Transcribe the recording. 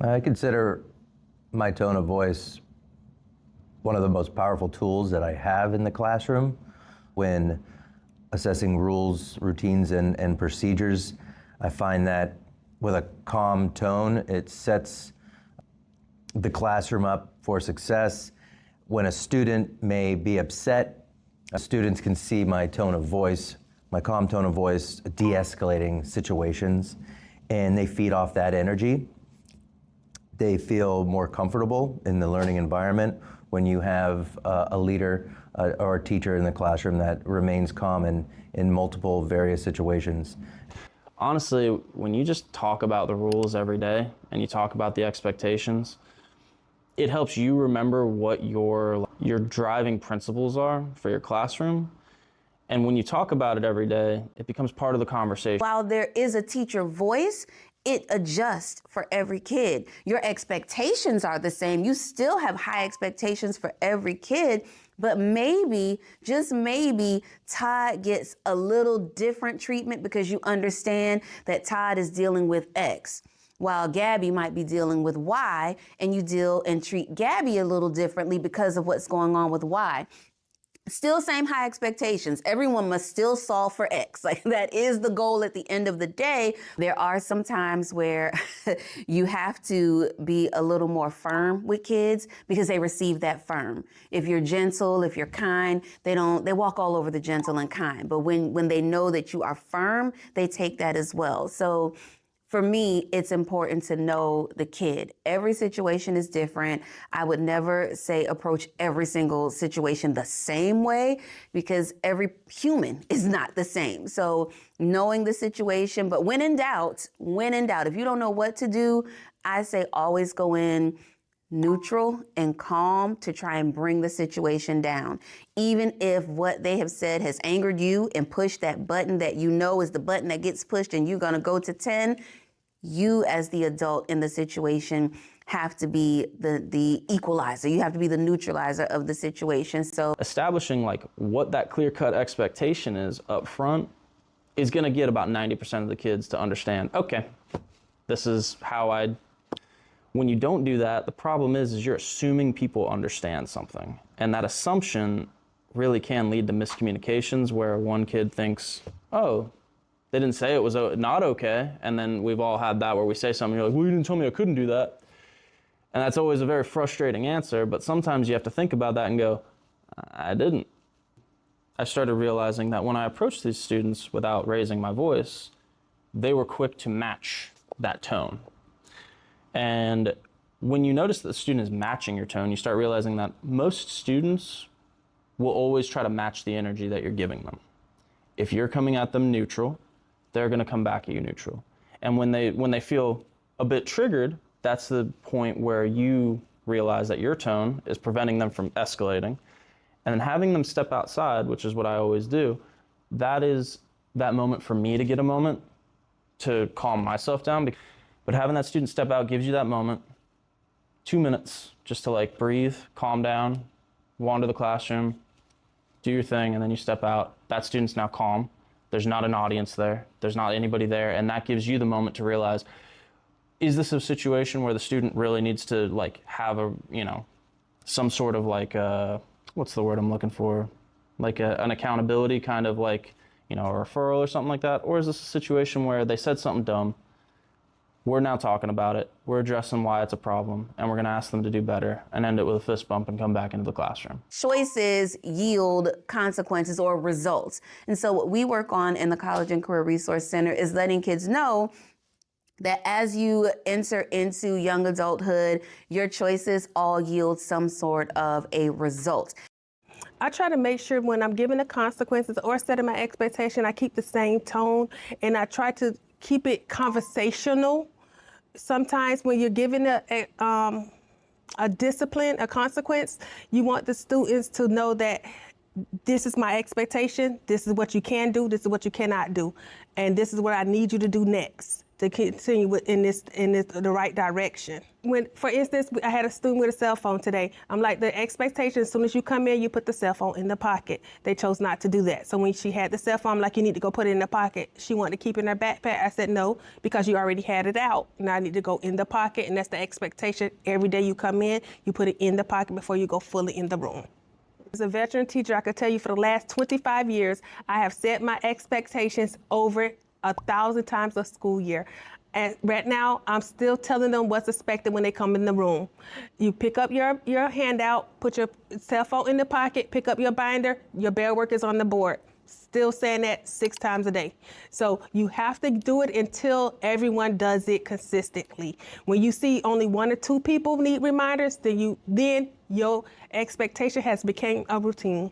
I consider my tone of voice one of the most powerful tools that I have in the classroom when assessing rules, routines, and procedures. I find that with a calm tone, it sets the classroom up for success. When a student may be upset, students can see my tone of voice, my calm tone of voice, de-escalating situations, and they feed off that energy. They feel more comfortable in the learning environment when you have a leader or a teacher in the classroom that remains calm in multiple various situations. Honestly, when you just talk about the rules every day and you talk about the expectations, it helps you remember what your driving principles are for your classroom. And when you talk about it every day, it becomes part of the conversation. While there is a teacher voice, it adjusts for every kid. Your expectations are the same. You still have high expectations for every kid, but maybe, just maybe, Todd gets a little different treatment because you understand that Todd is dealing with X, while Gabby might be dealing with Y, and you deal and treat Gabby a little differently because of what's going on with Y. Still same high expectations. Everyone must still solve for X. Like, that is the goal at the end of the day. There are some times where you have to be a little more firm with kids because they receive that firm. If you're gentle, if you're kind, they walk all over the gentle and kind. But when they know that you are firm, they take that as well. So for me, it's important to know the kid. Every situation is different. I would never say approach every single situation the same way because every human is not the same. So knowing the situation, but when in doubt, if you don't know what to do, I say always go in neutral and calm to try and bring the situation down. Even if what they have said has angered you and pushed that button that you know is the button that gets pushed and you're gonna go to 10, you as the adult in the situation have to be the equalizer. You have to be the neutralizer of the situation. So establishing like what that clear-cut expectation is up front is gonna get about 90% of the kids to understand, okay, this is how I'd. When you don't do that, the problem is you're assuming people understand something. And that assumption really can lead to miscommunications where one kid thinks, oh, they didn't say it was not okay. And then we've all had that where we say something, you're like, well, you didn't tell me I couldn't do that. And that's always a very frustrating answer, but sometimes you have to think about that and go, I didn't. I started realizing that when I approached these students without raising my voice, they were quick to match that tone. And when you notice that the student is matching your tone, you start realizing that most students will always try to match the energy that you're giving them. If you're coming at them neutral, they're gonna come back at you neutral. And when they feel a bit triggered, that's the point where you realize that your tone is preventing them from escalating. And then having them step outside, which is what I always do, that is that moment for me to get a moment to calm myself down. But having that student step out gives you that moment, 2 minutes, just to like breathe, calm down, wander the classroom, do your thing, and then you step out. That student's now calm. There's not an audience there. There's not anybody there. And that gives you the moment to realize, is this a situation where the student really needs to like have a, some sort of like, what's the word I'm looking for? Like an accountability kind of like, a referral or something like that? Or is this a situation where they said something dumb? We're now talking about it. We're addressing why it's a problem, and we're gonna ask them to do better and end it with a fist bump and come back into the classroom. Choices yield consequences or results. And so what we work on in the College and Career Resource Center is letting kids know that as you enter into young adulthood, your choices all yield some sort of a result. I try to make sure when I'm giving the consequences or setting my expectation, I keep the same tone, and I try to keep it conversational. Sometimes when you're giving a discipline, a consequence, you want the students to know that this is my expectation, this is what you can do, this is what you cannot do, and this is what I need you to do next. to continue in the right direction. When, for instance, I had a student with a cell phone today. I'm like, the expectation, as soon as you come in, you put the cell phone in the pocket. They chose not to do that. So when she had the cell phone, I'm like, you need to go put it in the pocket. She wanted to keep it in her backpack. I said, no, because you already had it out. Now I need to go in the pocket, and that's the expectation. Every day you come in, you put it in the pocket before you go fully in the room. As a veteran teacher, I could tell you for the last 25 years, I have set my expectations over 1,000 times a school year. And right now, I'm still telling them what's expected when they come in the room. You pick up your handout, put your cell phone in the pocket, pick up your binder, your bell work is on the board. Still saying that 6 times a day. So you have to do it until everyone does it consistently. When you see only 1 or 2 people need reminders, then your expectation has become a routine.